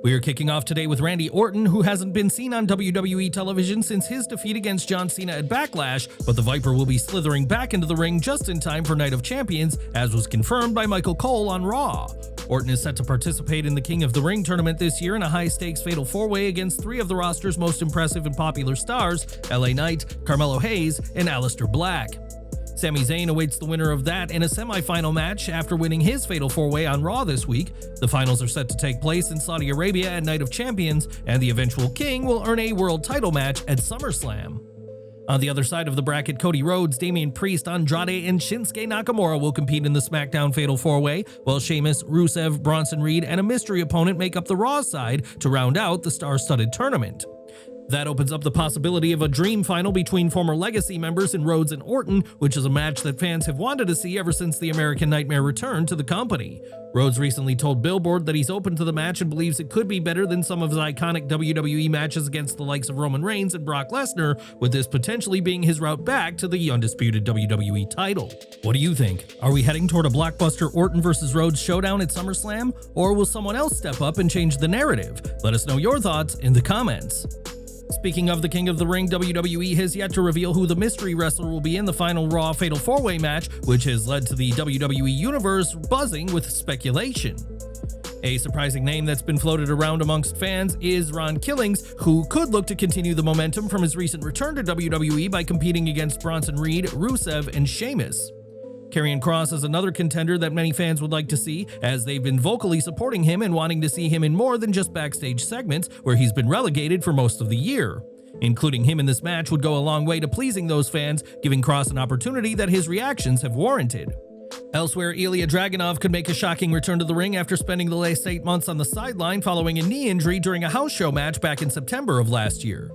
We are kicking off today with Randy Orton, who hasn't been seen on WWE television since his defeat against John Cena at Backlash, but the Viper will be slithering back into the ring just in time for Night of Champions, as was confirmed by Michael Cole on Raw. Orton is set to participate in the King of the Ring tournament this year in a high-stakes fatal four-way against three of the roster's most impressive and popular stars, LA Knight, Carmelo Hayes, and Aleister Black. Sami Zayn awaits the winner of that in a semi-final match after winning his fatal four-way on Raw this week. The finals are set to take place in Saudi Arabia at Night of Champions, and the eventual king will earn a world title match at SummerSlam. On the other side of the bracket, Cody Rhodes, Damian Priest, Andrade, and Shinsuke Nakamura will compete in the SmackDown Fatal 4-Way, while Sheamus, Rusev, Bronson Reed, and a mystery opponent make up the Raw side to round out the star-studded tournament. That opens up the possibility of a dream final between former Legacy members in Rhodes and Orton, which is a match that fans have wanted to see ever since the American Nightmare returned to the company. Rhodes recently told Billboard that he's open to the match and believes it could be better than some of his iconic WWE matches against the likes of Roman Reigns and Brock Lesnar, with this potentially being his route back to the undisputed WWE title. What do you think? Are we heading toward a blockbuster Orton vs. Rhodes showdown at SummerSlam, or will someone else step up and change the narrative? Let us know your thoughts in the comments. Speaking of the King of the Ring, WWE has yet to reveal who the mystery wrestler will be in the final Raw Fatal 4-Way match, which has led to the WWE Universe buzzing with speculation. A surprising name that's been floated around amongst fans is Ron Killings, who could look to continue the momentum from his recent return to WWE by competing against Bronson Reed, Rusev, and Sheamus. Karrion Kross is another contender that many fans would like to see, as they've been vocally supporting him and wanting to see him in more than just backstage segments where he's been relegated for most of the year. Including him in this match would go a long way to pleasing those fans, giving Kross an opportunity that his reactions have warranted. Elsewhere, Ilya Dragunov could make a shocking return to the ring after spending the last 8 months on the sideline following a knee injury during a house show match back in September of last year.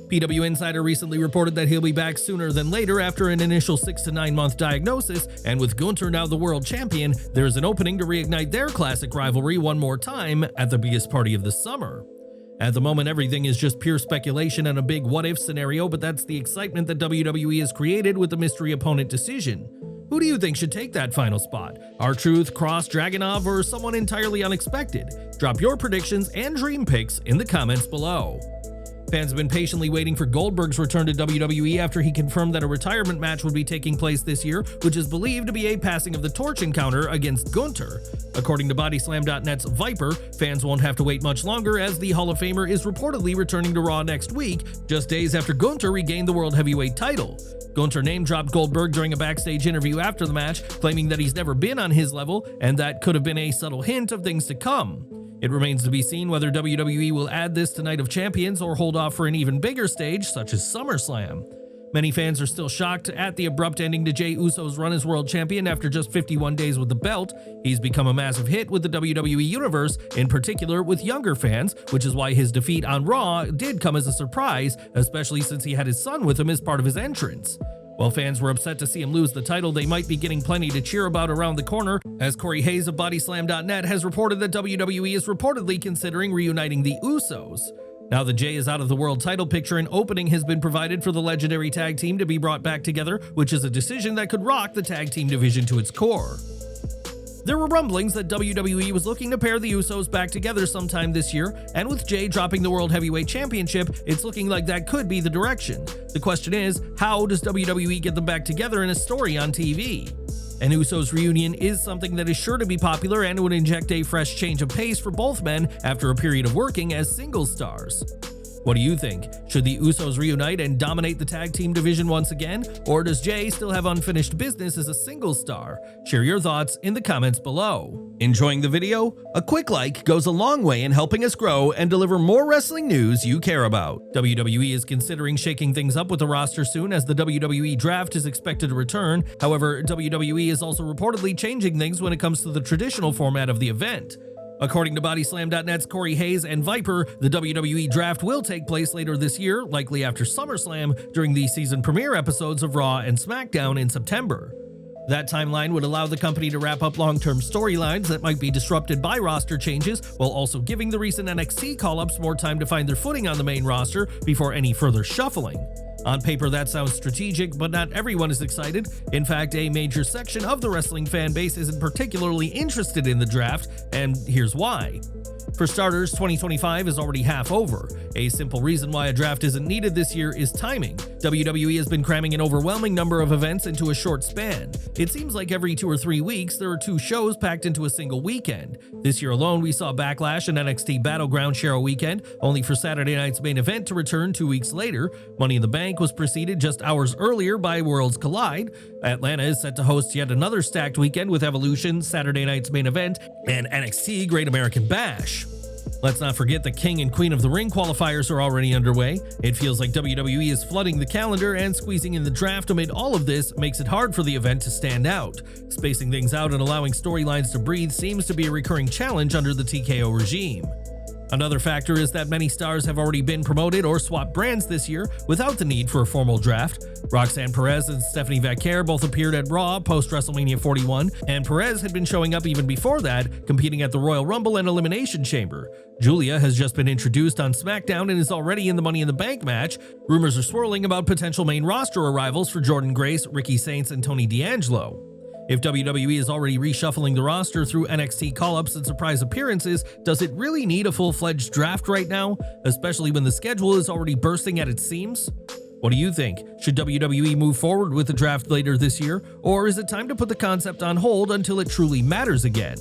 PW Insider recently reported that he'll be back sooner than later after an initial 6 to 9 month diagnosis, and with Gunther now the world champion, there's an opening to reignite their classic rivalry one more time at the biggest party of the summer. At the moment, everything is just pure speculation and a big what-if scenario, but that's the excitement that WWE has created with the mystery opponent decision. Who do you think should take that final spot? R-Truth, Kross, Dragunov, or someone entirely unexpected? Drop your predictions and dream picks in the comments below. Fans have been patiently waiting for Goldberg's return to WWE after he confirmed that a retirement match would be taking place this year, which is believed to be a passing of the torch encounter against Gunther. According to Bodyslam.net's Viper, fans won't have to wait much longer, as the Hall of Famer is reportedly returning to Raw next week, just days after Gunther regained the World Heavyweight title. Gunther name-dropped Goldberg during a backstage interview after the match, claiming that he's never been on his level, and that could have been a subtle hint of things to come. It remains to be seen whether WWE will add this to Night of Champions or hold off for an even bigger stage such as SummerSlam. Many fans are still shocked at the abrupt ending to Jey Uso's run as world champion after just 51 days with the belt. He's become a massive hit with the WWE Universe, in particular with younger fans, which is why his defeat on Raw did come as a surprise, especially since he had his son with him as part of his entrance. While fans were upset to see him lose the title, they might be getting plenty to cheer about around the corner, as Corey Hayes of Bodyslam.net has reported that WWE is reportedly considering reuniting the Usos. Now that Jey is out of the world title picture, an opening has been provided for the legendary tag team to be brought back together, which is a decision that could rock the tag team division to its core. There were rumblings that WWE was looking to pair the Usos back together sometime this year, and with Jey dropping the World Heavyweight Championship, it's looking like that could be the direction. The question is, how does WWE get them back together in a story on TV? An Usos reunion is something that is sure to be popular and would inject a fresh change of pace for both men after a period of working as single stars. What do you think? Should the Usos reunite and dominate the tag team division once again, or does Jey still have unfinished business as a single star? Share your thoughts in the comments below. Enjoying the video? A quick like goes a long way in helping us grow and deliver more wrestling news you care about. WWE is considering shaking things up with the roster soon, as the WWE Draft is expected to return. However, WWE is also reportedly changing things when it comes to the traditional format of the event. According to Bodyslam.net's Corey Hayes and Viper, the WWE Draft will take place later this year, likely after SummerSlam, during the season premiere episodes of Raw and SmackDown in September. That timeline would allow the company to wrap up long-term storylines that might be disrupted by roster changes, while also giving the recent NXT call-ups more time to find their footing on the main roster before any further shuffling. On paper, that sounds strategic, but not everyone is excited. In fact, a major section of the wrestling fan base isn't particularly interested in the draft, and here's why. For starters, 2025 is already half over. A simple reason why a draft isn't needed this year is timing. WWE has been cramming an overwhelming number of events into a short span. It seems like every 2 or 3 weeks, there are 2 shows packed into a single weekend. This year alone, we saw Backlash and NXT Battleground share a weekend, only for Saturday night's main event to return 2 weeks later. Money in the Bank was preceded just hours earlier by Worlds Collide. Atlanta is set to host yet another stacked weekend with Evolution, Saturday night's main event, and NXT Great American Bash. Let's not forget the King and Queen of the Ring qualifiers are already underway. It feels like WWE is flooding the calendar, and squeezing in the draft amid all of this makes it hard for the event to stand out. Spacing things out and allowing storylines to breathe seems to be a recurring challenge under the TKO regime. Another factor is that many stars have already been promoted or swapped brands this year without the need for a formal draft. Roxanne Perez and Stephanie Vaquer both appeared at Raw post-WrestleMania 41, and Perez had been showing up even before that, competing at the Royal Rumble and Elimination Chamber. Julia has just been introduced on SmackDown and is already in the Money in the Bank match. Rumors are swirling about potential main roster arrivals for Jordynne Grace, Ricky Saints, and Tony D'Angelo. If WWE is already reshuffling the roster through NXT call-ups and surprise appearances, does it really need a full-fledged draft right now, especially when the schedule is already bursting at its seams? What do you think? Should WWE move forward with the draft later this year, or is it time to put the concept on hold until it truly matters again?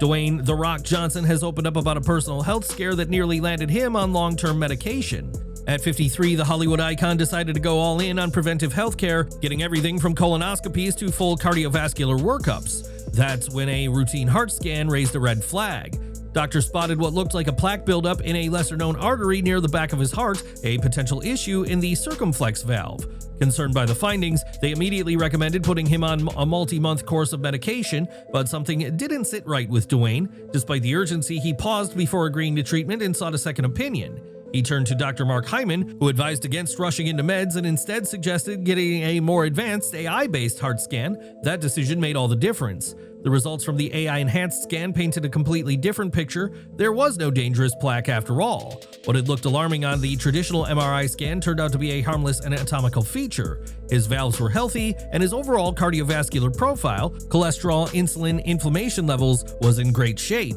Dwayne "The Rock" Johnson has opened up about a personal health scare that nearly landed him on long-term medication. At 53, the Hollywood icon decided to go all in on preventive healthcare, getting everything from colonoscopies to full cardiovascular workups. That's when a routine heart scan raised a red flag. Doctors spotted what looked like a plaque buildup in a lesser-known artery near the back of his heart, a potential issue in the circumflex valve. Concerned by the findings, they immediately recommended putting him on a multi-month course of medication, but something didn't sit right with Dwayne. Despite the urgency, he paused before agreeing to treatment and sought a second opinion. He turned to Dr. Mark Hyman, who advised against rushing into meds and instead suggested getting a more advanced AI-based heart scan. That decision made all the difference. The results from the AI-enhanced scan painted a completely different picture. There was no dangerous plaque after all. What had looked alarming on the traditional MRI scan turned out to be a harmless anatomical feature. His valves were healthy, and his overall cardiovascular profile, cholesterol, insulin, inflammation levels, was in great shape.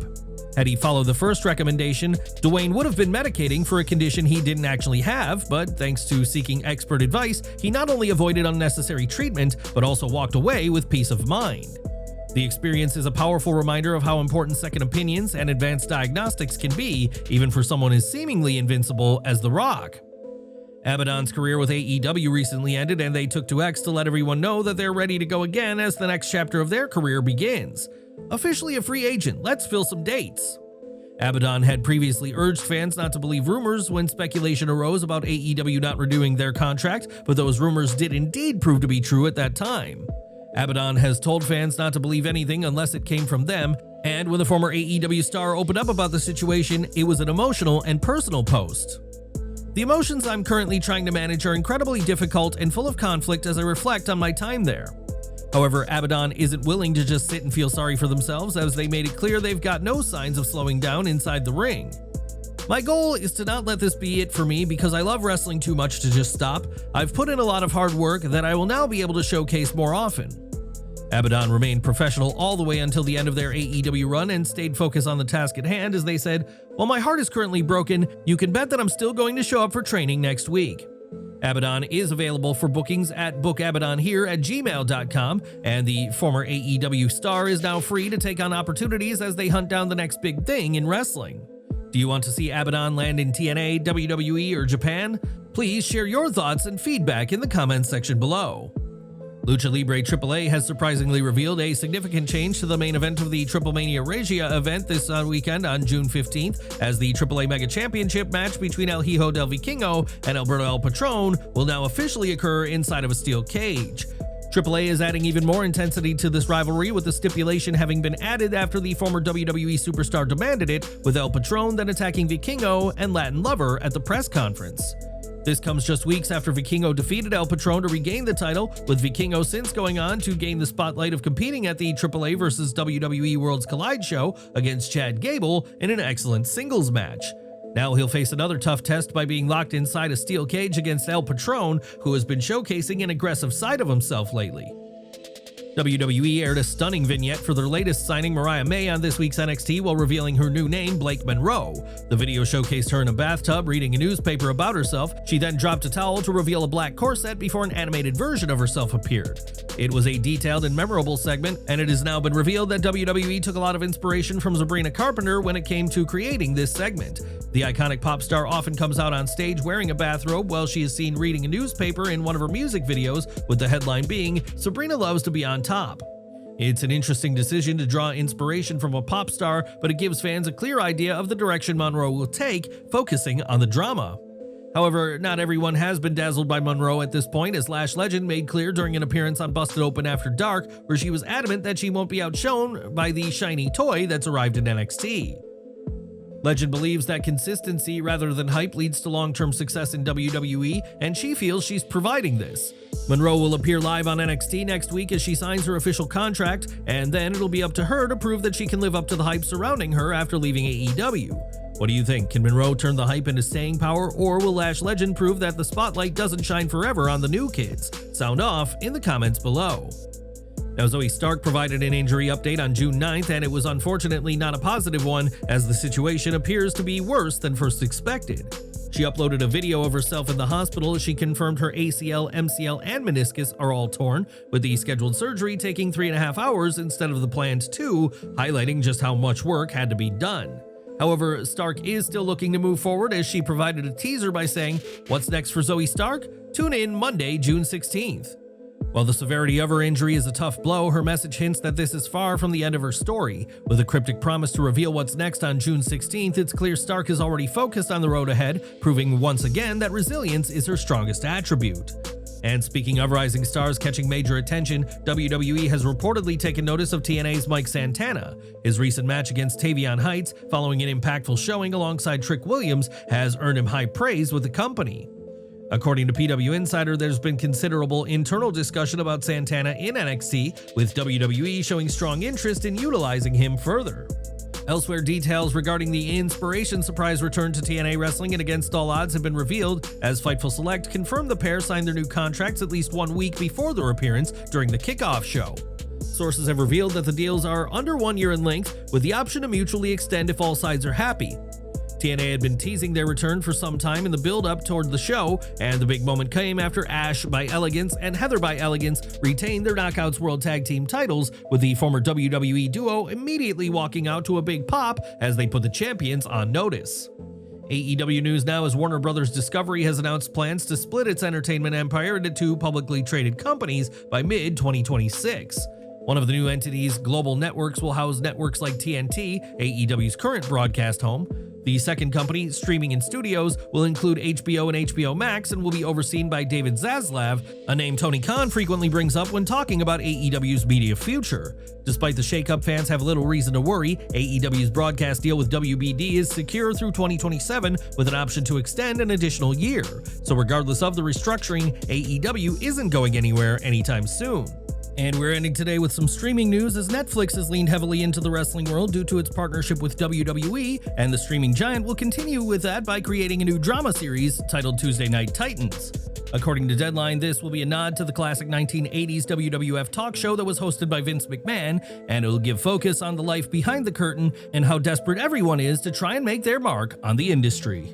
Had he followed the first recommendation, Dwayne would have been medicating for a condition he didn't actually have, but thanks to seeking expert advice, he not only avoided unnecessary treatment, but also walked away with peace of mind. The experience is a powerful reminder of how important second opinions and advanced diagnostics can be, even for someone as seemingly invincible as The Rock. Abadon's career with AEW recently ended, and they took to X to let everyone know that they're ready to go again as the next chapter of their career begins. Officially a free agent, let's fill some dates. Abadon had previously urged fans not to believe rumors when speculation arose about AEW not renewing their contract, but those rumors did indeed prove to be true at that time. Abadon has told fans not to believe anything unless it came from them, and when the former AEW star opened up about the situation, it was an emotional and personal post. The emotions I'm currently trying to manage are incredibly difficult and full of conflict as I reflect on my time there. However, Abadon isn't willing to just sit and feel sorry for themselves, as they made it clear they've got no signs of slowing down inside the ring. My goal is to not let this be it for me because I love wrestling too much to just stop. I've put in a lot of hard work that I will now be able to showcase more often. Abadon remained professional all the way until the end of their AEW run and stayed focused on the task at hand as they said, "While my heart is currently broken, you can bet that I'm still going to show up for training next week." Abadon is available for bookings at bookabadonhere@gmail.com, and the former AEW star is now free to take on opportunities as they hunt down the next big thing in wrestling. Do you want to see Abadon land in TNA, WWE, or Japan? Please share your thoughts and feedback in the comments section below. Lucha Libre AAA has surprisingly revealed a significant change to the main event of the TripleMania Regia event this weekend on June 15th, as the AAA Mega Championship match between El Hijo del Vikingo and Alberto El Patron will now officially occur inside of a steel cage. AAA is adding even more intensity to this rivalry, with the stipulation having been added after the former WWE superstar demanded it, with El Patron then attacking Vikingo and Latin Lover at the press conference. This comes just weeks after Vikingo defeated El Patron to regain the title, with Vikingo since going on to gain the spotlight of competing at the AAA vs. WWE Worlds Collide show against Chad Gable in an excellent singles match. Now he'll face another tough test by being locked inside a steel cage against El Patron, who has been showcasing an aggressive side of himself lately. WWE aired a stunning vignette for their latest signing, Mariah May, on this week's NXT while revealing her new name, Blake Monroe. The video showcased her in a bathtub reading a newspaper about herself. She then dropped a towel to reveal a black corset before an animated version of herself appeared. It was a detailed and memorable segment, and it has now been revealed that WWE took a lot of inspiration from Sabrina Carpenter when it came to creating this segment. The iconic pop star often comes out on stage wearing a bathrobe while she is seen reading a newspaper in one of her music videos, with the headline being, "Sabrina loves to be on top." It's an interesting decision to draw inspiration from a pop star, but it gives fans a clear idea of the direction Monroe will take, focusing on the drama. However, not everyone has been dazzled by Monroe at this point, as Lash legend made clear during an appearance on Busted Open After Dark, where she was adamant that she won't be outshone by the shiny toy that's arrived in NXT. Legend believes that consistency rather than hype leads to long-term success in WWE, and she feels she's providing this. Monroe will appear live on NXT next week as she signs her official contract, and then it'll be up to her to prove that she can live up to the hype surrounding her after leaving AEW. What do you think? Can Monroe turn the hype into staying power, or will Lash legend prove that the spotlight doesn't shine forever on the new kids? Sound off in the comments below. Now, Zoey Stark provided an injury update on June 9th, and it was unfortunately not a positive one, as the situation appears to be worse than first expected. She uploaded a video of herself in the hospital as she confirmed her ACL, MCL, and meniscus are all torn, with the scheduled surgery taking 3.5 hours instead of the planned 2, highlighting just how much work had to be done. However, Stark is still looking to move forward, as she provided a teaser by saying, "What's next for Zoey Stark? Tune in Monday, June 16th. While the severity of her injury is a tough blow, her message hints that this is far from the end of her story. With a cryptic promise to reveal what's next on June 16th, it's clear Stark is already focused on the road ahead, proving once again that resilience is her strongest attribute. And speaking of rising stars catching major attention, WWE has reportedly taken notice of TNA's Mike Santana. His recent match against Tavion Heights, following an impactful showing alongside Trick Williams, has earned him high praise with the company. According to PW Insider, there's been considerable internal discussion about Santana in NXT, with WWE showing strong interest in utilizing him further. Elsewhere, details regarding the IInspiration surprise return to TNA Wrestling and Against All Odds have been revealed, as Fightful Select confirmed the pair signed their new contracts at least 1 week before their appearance during the kickoff show. Sources have revealed that the deals are under 1 year in length, with the option to mutually extend if all sides are happy. TNA had been teasing their return for some time in the build-up toward the show, and the big moment came after Ash by Elegance and Heather by Elegance retained their Knockouts World Tag Team titles, with the former WWE duo immediately walking out to a big pop as they put the champions on notice. AEW news now, as Warner Bros. Discovery has announced plans to split its entertainment empire into 2 publicly traded companies by mid-2026. One of the new entities, Global Networks, will house networks like TNT, AEW's current broadcast home. The second company, Streaming and Studios, will include HBO and HBO Max and will be overseen by David Zaslav, a name Tony Khan frequently brings up when talking about AEW's media future. Despite the shakeup, fans have little reason to worry. AEW's broadcast deal with WBD is secure through 2027, with an option to extend an additional year. So regardless of the restructuring, AEW isn't going anywhere anytime soon. And we're ending today with some streaming news, as Netflix has leaned heavily into the wrestling world due to its partnership with WWE, and the streaming giant will continue with that by creating a new drama series titled Tuesday Night Titans. According to Deadline, this will be a nod to the classic 1980s WWF talk show that was hosted by Vince McMahon, and it'll give focus on the life behind the curtain and how desperate everyone is to try and make their mark on the industry.